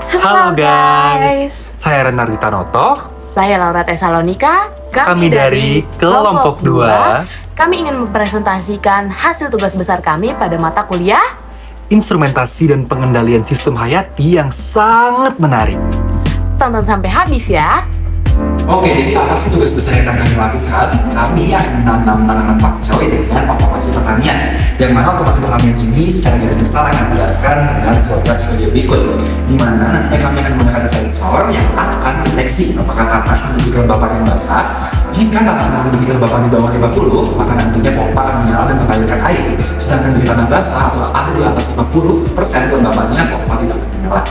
Halo guys, saya Renardi Tanoto. Saya Laura Tesalonika. Kami dari Kelompok 2. Kami ingin mempresentasikan hasil tugas besar kami pada mata kuliah Instrumentasi dan pengendalian sistem hayati yang sangat menarik. Tonton sampai habis ya. Oke, jadi apa sih tugas besar yang akan kami lakukan? Kami akan menanam tanaman pakcoy dengan otomasi pertanian. Yang mana otomasi pertanian ini secara garis besar akan dijelaskan dengan flowchart sebagai berikut. Di mana nantinya kami akan menggunakan sensor yang akan mendeteksi apakah tanah memiliki kelembapan yang basah. Jika tanah memiliki kelembapan di bawah 50, maka nantinya pompa akan menyala dan mengalirkan air. Sedangkan jika tanah basah atau ada di atas 50% kelembapannya, pompa tidak akan menyala.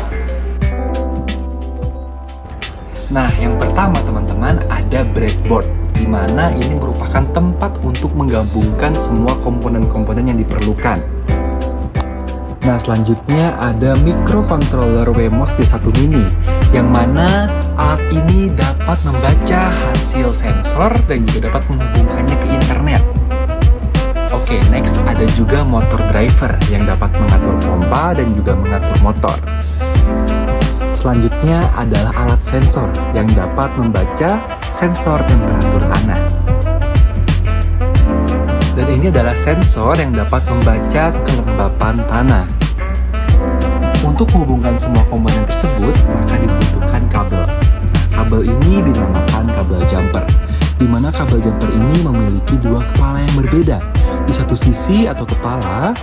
Nah, yang pertama teman-teman ada breadboard, di mana ini merupakan tempat untuk menggabungkan semua komponen-komponen yang diperlukan. Nah, selanjutnya ada microcontroller Wemos D1 Mini, yang mana alat ini dapat membaca hasil sensor dan juga dapat menghubungkannya ke internet. Oke, next ada juga motor driver yang dapat mengatur pompa dan juga mengatur motor. Selanjutnya adalah alat sensor yang dapat membaca sensor temperatur tanah. Dan ini adalah sensor yang dapat membaca kelembapan tanah. Untuk menghubungkan semua komponen tersebut, maka dibutuhkan kabel. Kabel ini dinamakan kabel jumper, di mana kabel jumper ini memiliki dua kepala yang berbeda. Di satu sisi atau kepala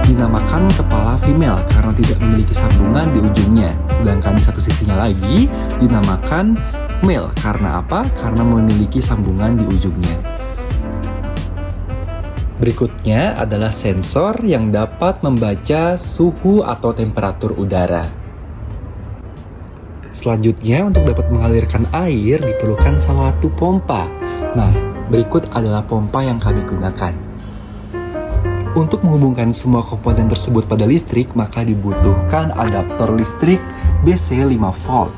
dinamakan kepala female karena tidak memiliki sambungan di ujungnya. Sedangkan di satu sisinya lagi dinamakan male karena apa? Karena memiliki sambungan di ujungnya. Berikutnya adalah sensor yang dapat membaca suhu atau temperatur udara. Selanjutnya, untuk dapat mengalirkan air diperlukan suatu pompa. Nah, berikut adalah pompa yang kami gunakan. Untuk menghubungkan semua komponen tersebut pada listrik, maka dibutuhkan adaptor listrik DC 5V.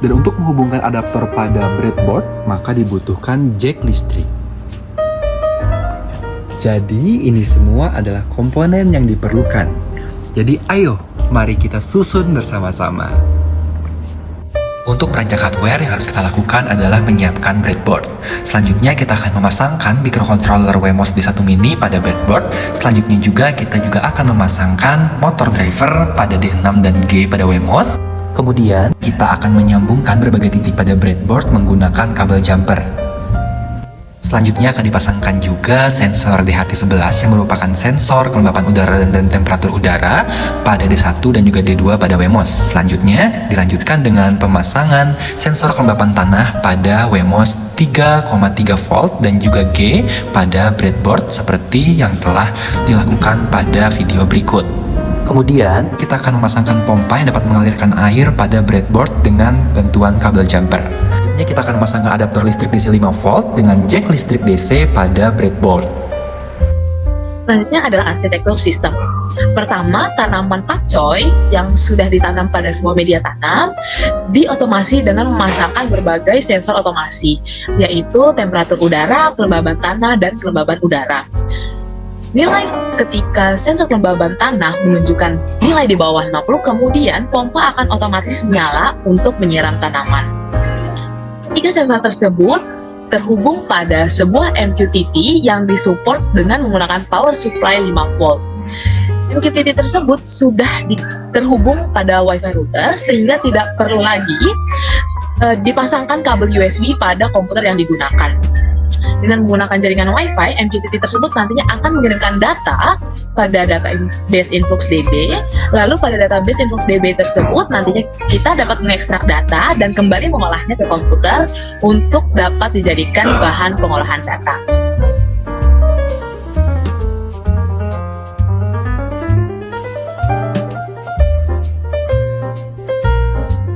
Dan untuk menghubungkan adaptor pada breadboard, maka dibutuhkan jack listrik. Jadi, ini semua adalah komponen yang diperlukan. Jadi, ayo, mari kita susun bersama-sama. Untuk perancang hardware yang harus kita lakukan adalah menyiapkan breadboard. Selanjutnya kita akan memasangkan microcontroller Wemos D1 Mini pada breadboard. Selanjutnya kita juga akan memasangkan motor driver pada D6 dan G pada Wemos. Kemudian kita akan menyambungkan berbagai titik pada breadboard menggunakan kabel jumper. Selanjutnya akan dipasangkan juga sensor DHT11 yang merupakan sensor kelembapan udara dan temperatur udara pada D1 dan juga D2 pada Wemos. Selanjutnya dilanjutkan dengan pemasangan sensor kelembapan tanah pada Wemos 3,3 volt dan juga G pada breadboard seperti yang telah dilakukan pada video berikut. Kemudian, kita akan memasangkan pompa yang dapat mengalirkan air pada breadboard dengan bantuan kabel jumper. Selanjutnya, kita akan memasangkan adaptor listrik DC 5V dengan jack listrik DC pada breadboard. Selanjutnya adalah arsitektur sistem. Pertama, tanaman pakcoy yang sudah ditanam pada semua media tanam diotomasi dengan memasangkan berbagai sensor otomasi, yaitu temperatur udara, kelembaban tanah, dan kelembaban udara. Nilai ketika sensor kelembaban tanah menunjukkan nilai di bawah 50, kemudian pompa akan otomatis menyala untuk menyiram tanaman. Tiga sensor tersebut terhubung pada sebuah MQTT yang disupport dengan menggunakan power supply 5 volt. MQTT tersebut sudah terhubung pada Wi-Fi router sehingga tidak perlu lagi dipasangkan kabel USB pada komputer yang digunakan. Dengan menggunakan jaringan Wi-Fi, MQTT tersebut nantinya akan mengirimkan data pada database InfluxDB. Lalu pada database InfluxDB tersebut nantinya kita dapat mengekstrak data dan kembali mengolahnya ke komputer untuk dapat dijadikan bahan pengolahan data.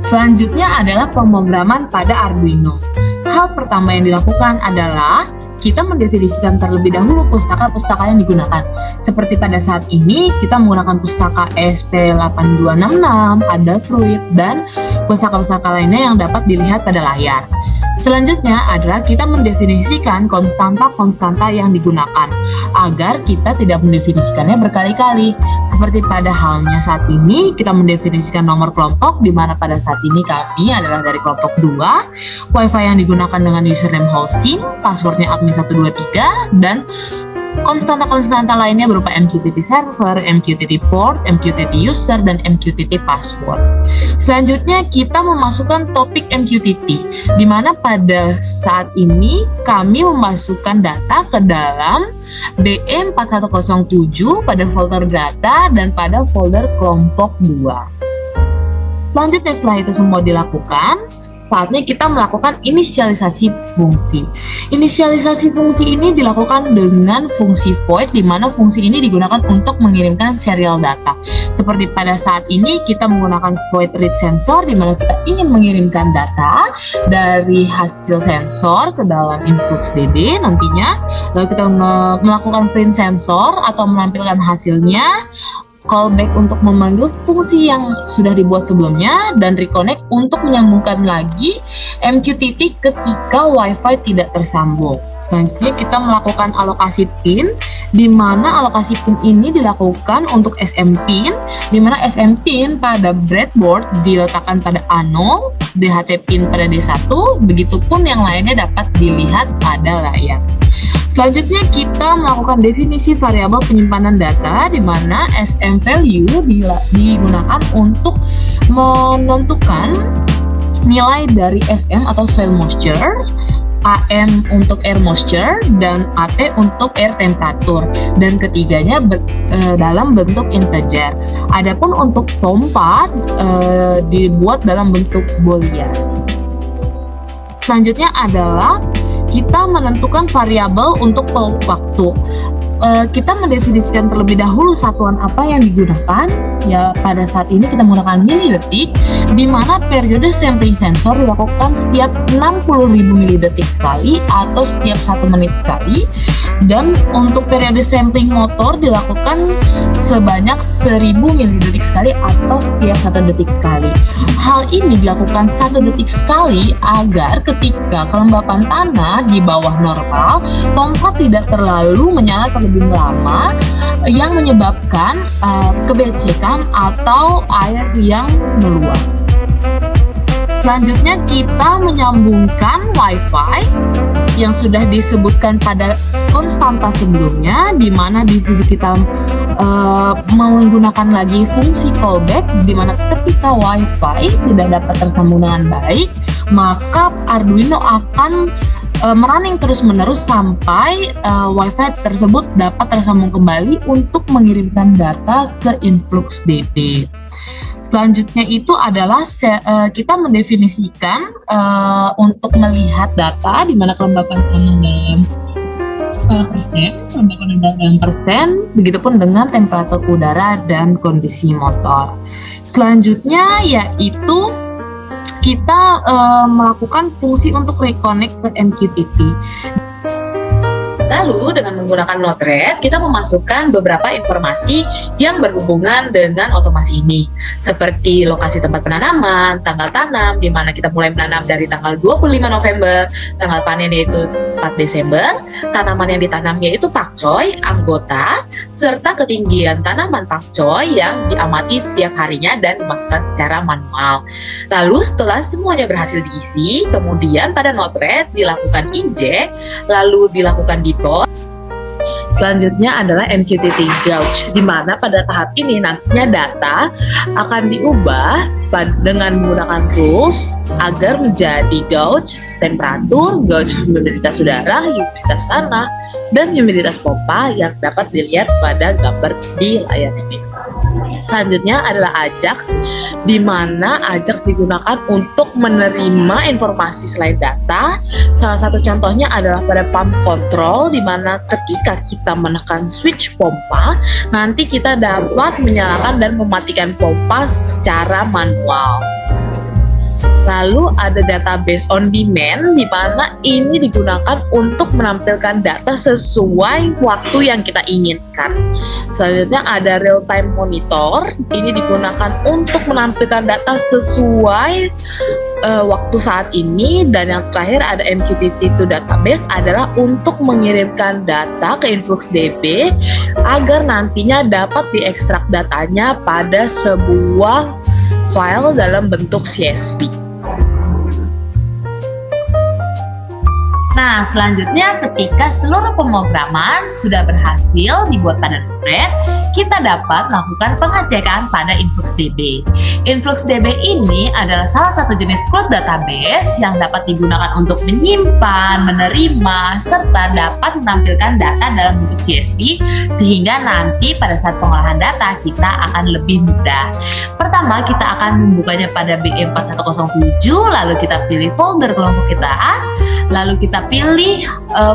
Selanjutnya adalah pemrograman pada Arduino. Hal pertama yang dilakukan adalah kita mendefinisikan terlebih dahulu pustaka-pustaka yang digunakan. Seperti pada saat ini, kita menggunakan pustaka ESP8266, Adafruit, dan pustaka-pustaka lainnya yang dapat dilihat pada layar. Selanjutnya adalah kita mendefinisikan konstanta-konstanta yang digunakan agar kita tidak mendefinisikannya berkali-kali. Seperti pada halnya saat ini, kita mendefinisikan nomor kelompok di mana pada saat ini kami adalah dari kelompok 2, WiFi yang digunakan dengan username hostsim, passwordnya admin123, dan konstanta-konstanta lainnya berupa MQTT server, MQTT port, MQTT user, dan MQTT password. Selanjutnya kita memasukkan topik MQTT, di mana pada saat ini kami memasukkan data ke dalam BE4107 pada folder data dan pada folder kelompok 2. Selanjutnya setelah itu semua dilakukan, saatnya kita melakukan inisialisasi fungsi. Inisialisasi fungsi ini dilakukan dengan fungsi void, di mana fungsi ini digunakan untuk mengirimkan serial data. Seperti pada saat ini kita menggunakan void read sensor, di mana kita ingin mengirimkan data dari hasil sensor ke dalam InfluxDB nantinya. Lalu kita melakukan print sensor atau menampilkan hasilnya, callback untuk memanggil fungsi yang sudah dibuat sebelumnya, dan reconnect untuk menyambungkan lagi MQTT ketika WiFi tidak tersambung. Selanjutnya kita melakukan alokasi pin, di mana alokasi pin ini dilakukan untuk SM pin, di mana SM pin pada breadboard diletakkan pada A0, DHT pin pada D1, begitupun yang lainnya dapat dilihat pada layar. Selanjutnya kita melakukan definisi variabel penyimpanan data, di mana SM value digunakan untuk menentukan nilai dari SM atau soil moisture, AM untuk air moisture, dan AT untuk air temperature, dan ketiganya dalam bentuk integer. Adapun untuk pompa dibuat dalam bentuk boolean. Selanjutnya adalah kita menentukan variabel untuk waktu. Kita mendefinisikan terlebih dahulu satuan apa yang digunakan. Ya, pada saat ini kita menggunakan milidetik, di mana periode sampling sensor dilakukan setiap 60.000 milidetik sekali atau setiap 1 menit sekali, dan untuk periode sampling motor dilakukan sebanyak 1000 milidetik sekali atau setiap 1 detik sekali. Hal ini dilakukan 1 detik sekali agar ketika kelembapan tanah di bawah normal, pompa tidak terlalu menyala terlebih lama yang menyebabkan kebecekan atau air yang meluap. Selanjutnya kita menyambungkan WiFi yang sudah disebutkan pada konstanta sebelumnya, di mana di sini kita menggunakan lagi fungsi callback, di mana ketika WiFi tidak dapat tersambung dengan baik, maka Arduino akan merunning terus-menerus sampai WiFi tersebut dapat tersambung kembali untuk mengirimkan data ke InfluxDB. Selanjutnya itu adalah kita mendefinisikan untuk melihat data di mana kelembapan tanah dalam skala persen, kelembapan dalam persen, begitupun dengan temperatur udara dan kondisi motor. Selanjutnya yaitu kita melakukan fungsi untuk reconnect ke MQTT. Lalu dengan menggunakan Node-RED, kita memasukkan beberapa informasi yang berhubungan dengan otomasi ini, seperti lokasi tempat penanaman, tanggal tanam, di mana kita mulai menanam dari tanggal 25 November, tanggal panen yaitu 4 Desember, tanaman yang ditanam yaitu pakcoy, anggota, serta ketinggian tanaman pakcoy yang diamati setiap harinya dan dimasukkan secara manual. Lalu setelah semuanya berhasil diisi, kemudian pada Node-RED dilakukan inject, lalu dilakukan deploy. Selanjutnya adalah MQTT gauge, di mana pada tahap ini nantinya data akan diubah dengan menggunakan tools agar menjadi gauge temperatur, gauge humiditas udara, humiditas tanah, dan humiditas pompa yang dapat dilihat pada gambar di layar ini. Selanjutnya adalah Ajax, di mana Ajax digunakan untuk menerima informasi selain data. Salah satu contohnya adalah pada pump control, di mana ketika kita menekan switch pompa, nanti kita dapat menyalakan dan mematikan pompa secara manual. Lalu ada database on demand, di mana ini digunakan untuk menampilkan data sesuai waktu yang kita inginkan. Selanjutnya ada real time monitor, ini digunakan untuk menampilkan data sesuai waktu saat ini, dan yang terakhir ada MQTT to database adalah untuk mengirimkan data ke InfluxDB agar nantinya dapat diekstrak datanya pada sebuah file dalam bentuk CSV. Nah, selanjutnya ketika seluruh pemrograman sudah berhasil dibuat pada Node-RED, kita dapat melakukan pengecekan pada InfluxDB. InfluxDB ini adalah salah satu jenis cloud database yang dapat digunakan untuk menyimpan, menerima, serta dapat menampilkan data dalam bentuk CSV, sehingga nanti pada saat pengolahan data kita akan lebih mudah. Pertama, kita akan membukanya pada BE4107, lalu kita pilih folder kelompok kita, lalu kita pilih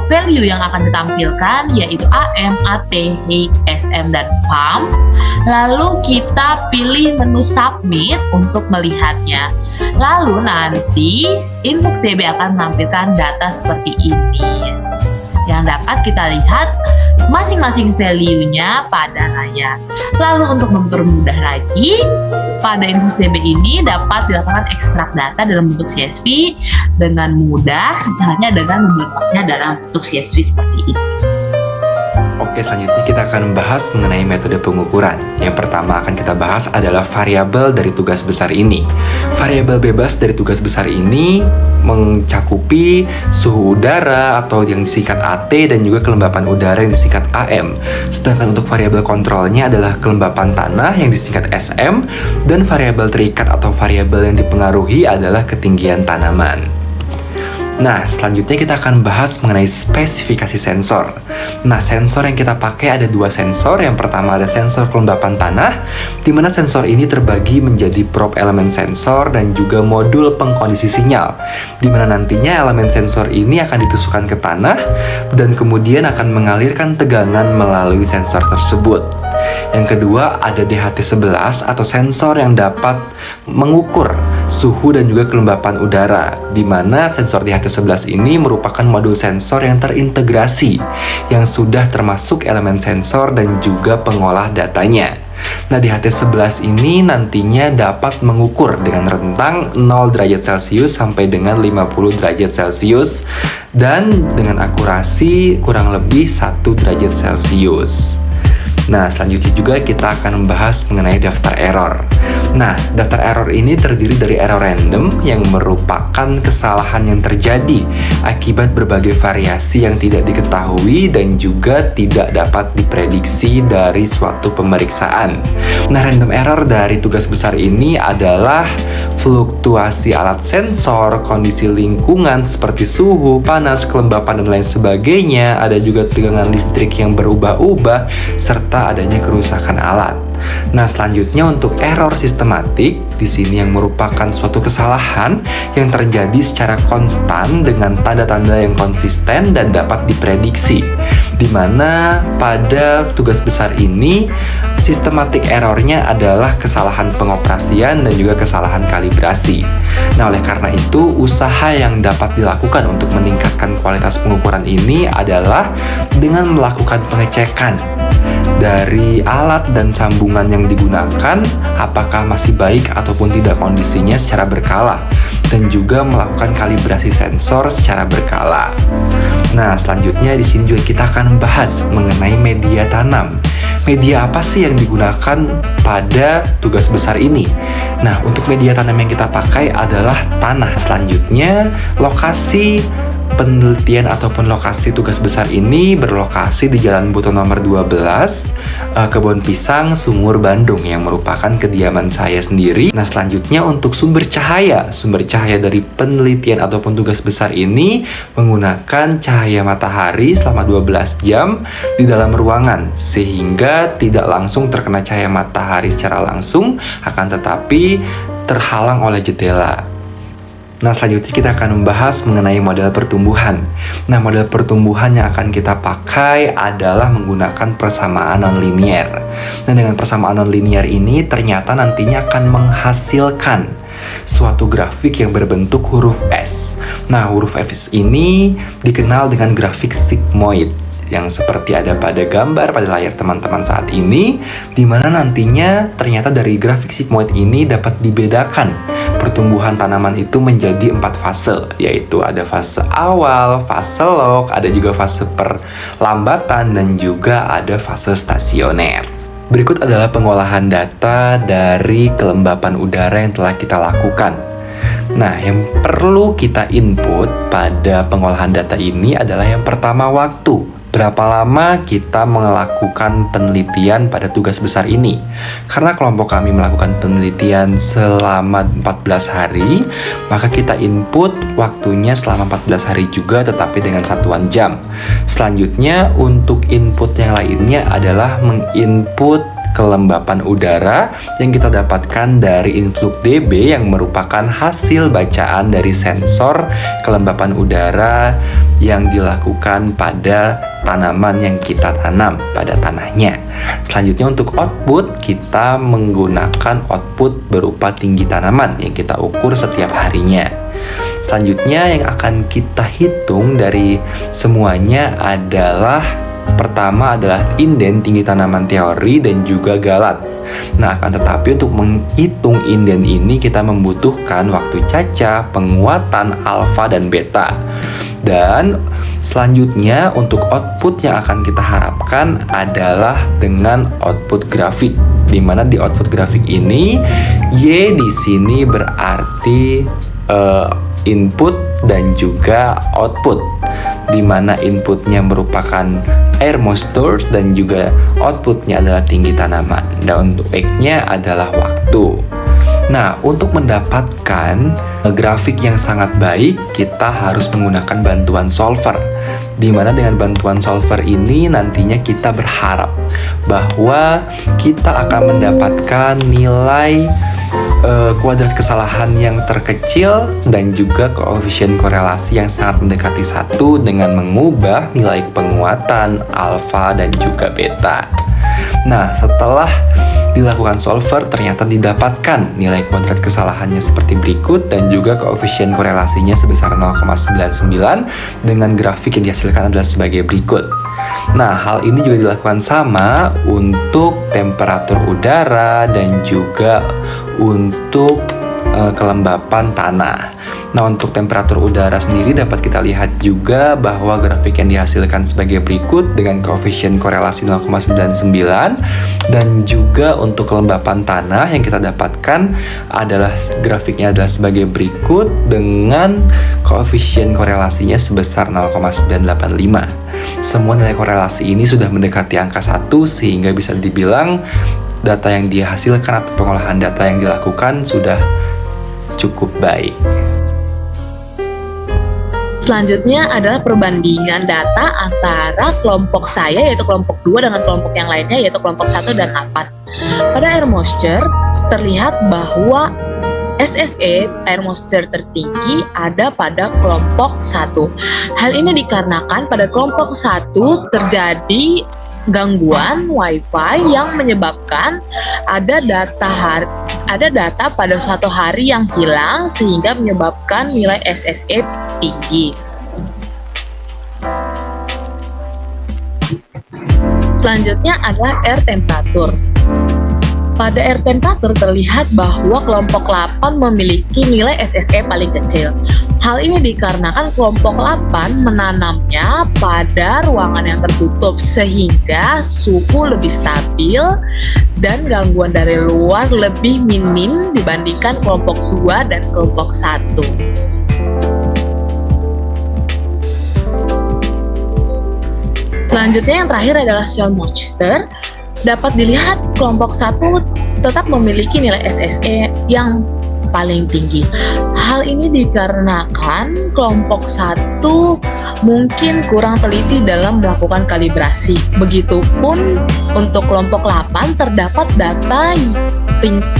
value yang akan ditampilkan, yaitu AM, AT, HEIC, SM, dan FAM. Lalu kita pilih menu submit untuk melihatnya. Lalu nanti InfluxDB akan menampilkan data seperti ini, yang dapat kita lihat masing-masing value-nya pada layar. Lalu untuk mempermudah lagi, pada InfluxDB ini dapat dilakukan ekstrak data dalam bentuk CSV dengan mudah, hanya dengan melepasnya dalam bentuk CSV seperti ini. Oke, selanjutnya kita akan membahas mengenai metode pengukuran. Yang pertama akan kita bahas adalah variabel dari tugas besar ini. Variabel bebas dari tugas besar ini mencakupi suhu udara atau yang disingkat AT dan juga kelembapan udara yang disingkat AM. Sedangkan untuk variabel kontrolnya adalah kelembapan tanah yang disingkat SM, dan variabel terikat atau variabel yang dipengaruhi adalah ketinggian tanaman. Nah, selanjutnya kita akan bahas mengenai spesifikasi sensor. Nah, sensor yang kita pakai ada dua sensor. Yang pertama ada sensor kelembapan tanah, di mana sensor ini terbagi menjadi probe elemen sensor dan juga modul pengkondisi sinyal, di mana nantinya elemen sensor ini akan ditusukkan ke tanah dan kemudian akan mengalirkan tegangan melalui sensor tersebut. Yang kedua ada DHT11 atau sensor yang dapat mengukur suhu dan juga kelembapan udara, di mana sensor DHT11 ini merupakan modul sensor yang terintegrasi yang sudah termasuk elemen sensor dan juga pengolah datanya. Nah, DHT11 ini nantinya dapat mengukur dengan rentang 0 derajat Celcius sampai dengan 50 derajat Celcius dan dengan akurasi kurang lebih 1 derajat Celcius. Nah, selanjutnya juga kita akan membahas mengenai daftar error. Nah, daftar error ini terdiri dari error random yang merupakan kesalahan yang terjadi akibat berbagai variasi yang tidak diketahui dan juga tidak dapat diprediksi dari suatu pemeriksaan. Nah, random error dari tugas besar ini adalah fluktuasi alat sensor, kondisi lingkungan seperti suhu, panas, kelembapan, dan lain sebagainya. Ada juga tegangan listrik yang berubah-ubah, serta adanya kerusakan alat. Nah, selanjutnya untuk error sistematik, di sini yang merupakan suatu kesalahan yang terjadi secara konstan dengan tanda-tanda yang konsisten dan dapat diprediksi. Di mana pada tugas besar ini, sistematik errornya adalah kesalahan pengoperasian dan juga kesalahan kalibrasi. Nah, oleh karena itu, usaha yang dapat dilakukan untuk meningkatkan kualitas pengukuran ini adalah dengan melakukan pengecekan dari alat dan sambungan yang digunakan, apakah masih baik ataupun tidak kondisinya secara berkala, dan juga melakukan kalibrasi sensor secara berkala. Nah, selanjutnya di sini juga kita akan membahas mengenai media tanam. Media apa sih yang digunakan pada tugas besar ini? Nah, untuk media tanam yang kita pakai adalah tanah. Selanjutnya, lokasi penelitian ataupun lokasi tugas besar ini berlokasi di Jalan Buto nomor 12, Kebun Pisang, Sungur, Bandung, yang merupakan kediaman saya sendiri. Nah, selanjutnya untuk sumber cahaya dari penelitian ataupun tugas besar ini menggunakan cahaya matahari selama 12 jam di dalam ruangan, sehingga tidak langsung terkena cahaya matahari secara langsung, akan tetapi terhalang oleh jendela. Nah, selanjutnya kita akan membahas mengenai model pertumbuhan. Nah, model pertumbuhan yang akan kita pakai adalah menggunakan persamaan nonlinier. Nah, dengan persamaan nonlinier ini ternyata nantinya akan menghasilkan suatu grafik yang berbentuk huruf S. Nah, huruf S ini dikenal dengan grafik sigmoid yang seperti ada pada gambar pada layar teman-teman saat ini, di mana nantinya ternyata dari grafik sigmoid ini dapat dibedakan pertumbuhan tanaman itu menjadi 4 fase, yaitu ada fase awal, fase log, ada juga fase perlambatan, dan juga ada fase stasioner. Berikut adalah pengolahan data dari kelembapan udara yang telah kita lakukan. Nah, yang perlu kita input pada pengolahan data ini adalah yang pertama, waktu. Berapa lama kita melakukan penelitian pada tugas besar ini? Karena kelompok kami melakukan penelitian selama 14 hari, maka kita input waktunya selama 14 hari juga, tetapi dengan satuan jam. Selanjutnya, untuk input yang lainnya adalah menginput kelembapan udara yang kita dapatkan dari InfluxDB yang merupakan hasil bacaan dari sensor kelembapan udara yang dilakukan pada tanaman yang kita tanam pada tanahnya. Selanjutnya, untuk output, kita menggunakan output berupa tinggi tanaman yang kita ukur setiap harinya. Selanjutnya, yang akan kita hitung dari semuanya adalah pertama adalah inden tinggi tanaman teori dan juga galat. Nah, akan tetapi untuk menghitung inden ini kita membutuhkan waktu caca, penguatan alfa dan beta. Dan selanjutnya untuk output yang akan kita harapkan adalah dengan output grafik, di mana di output grafik ini Y di sini berarti input dan juga output, di mana inputnya merupakan air moisture dan juga outputnya adalah tinggi tanaman, dan untuk X-nya adalah waktu. Nah, untuk mendapatkan grafik yang sangat baik, kita harus menggunakan bantuan solver, di mana dengan bantuan solver ini nantinya kita berharap bahwa kita akan mendapatkan nilai kuadrat kesalahan yang terkecil dan juga koefisien korelasi yang sangat mendekati 1 dengan mengubah nilai penguatan alfa dan juga beta. Nah, setelah dilakukan solver, ternyata didapatkan nilai kuadrat kesalahannya seperti berikut dan juga koefisien korelasinya sebesar 0,99 dengan grafik yang dihasilkan adalah sebagai berikut. Nah, hal ini juga dilakukan sama untuk temperatur udara dan juga untuk kelembapan tanah. Nah, untuk temperatur udara sendiri dapat kita lihat juga bahwa grafik yang dihasilkan sebagai berikut dengan koefisien korelasi 0,99, dan juga untuk kelembapan tanah yang kita dapatkan adalah grafiknya adalah sebagai berikut dengan koefisien korelasinya sebesar 0,985. Semua nilai korelasi ini sudah mendekati angka 1 sehingga bisa dibilang data yang dihasilkan atau pengolahan data yang dilakukan sudah cukup baik. Selanjutnya adalah perbandingan data antara kelompok saya yaitu kelompok 2 dengan kelompok yang lainnya yaitu kelompok 1 dan 8. Pada air moisture terlihat bahwa SSE air moisture tertinggi ada pada kelompok 1. Hal ini dikarenakan pada kelompok 1 terjadi gangguan WiFi yang menyebabkan ada data pada suatu hari yang hilang sehingga menyebabkan nilai SSE tinggi. Selanjutnya adalah air temperatur. Pada air temperatur terlihat bahwa kelompok 8 memiliki nilai SSE paling kecil. Hal ini dikarenakan kelompok 8 menanamnya pada ruangan yang tertutup sehingga suhu lebih stabil dan gangguan dari luar lebih minim dibandingkan kelompok 2 dan kelompok 1. Selanjutnya yang terakhir adalah soil moisture. Dapat dilihat kelompok 1 tetap memiliki nilai SSE yang paling tinggi. Hal ini dikarenakan kelompok 1 mungkin kurang teliti dalam melakukan kalibrasi. Begitupun untuk kelompok 8 terdapat data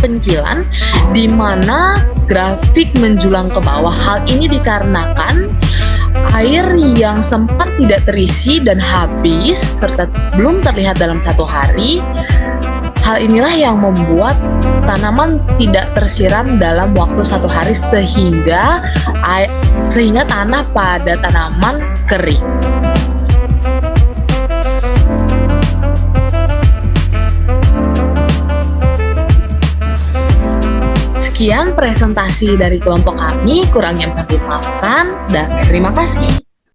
pencilan di mana grafik menjulang ke bawah. Hal ini dikarenakan air yang sempat tidak terisi dan habis serta belum terlihat dalam satu hari. Hal inilah yang membuat tanaman tidak tersiram dalam waktu satu hari sehingga tanah pada tanaman kering. Sekian presentasi dari kelompok kami, kurangnya mohon dimaafkan dan terima kasih.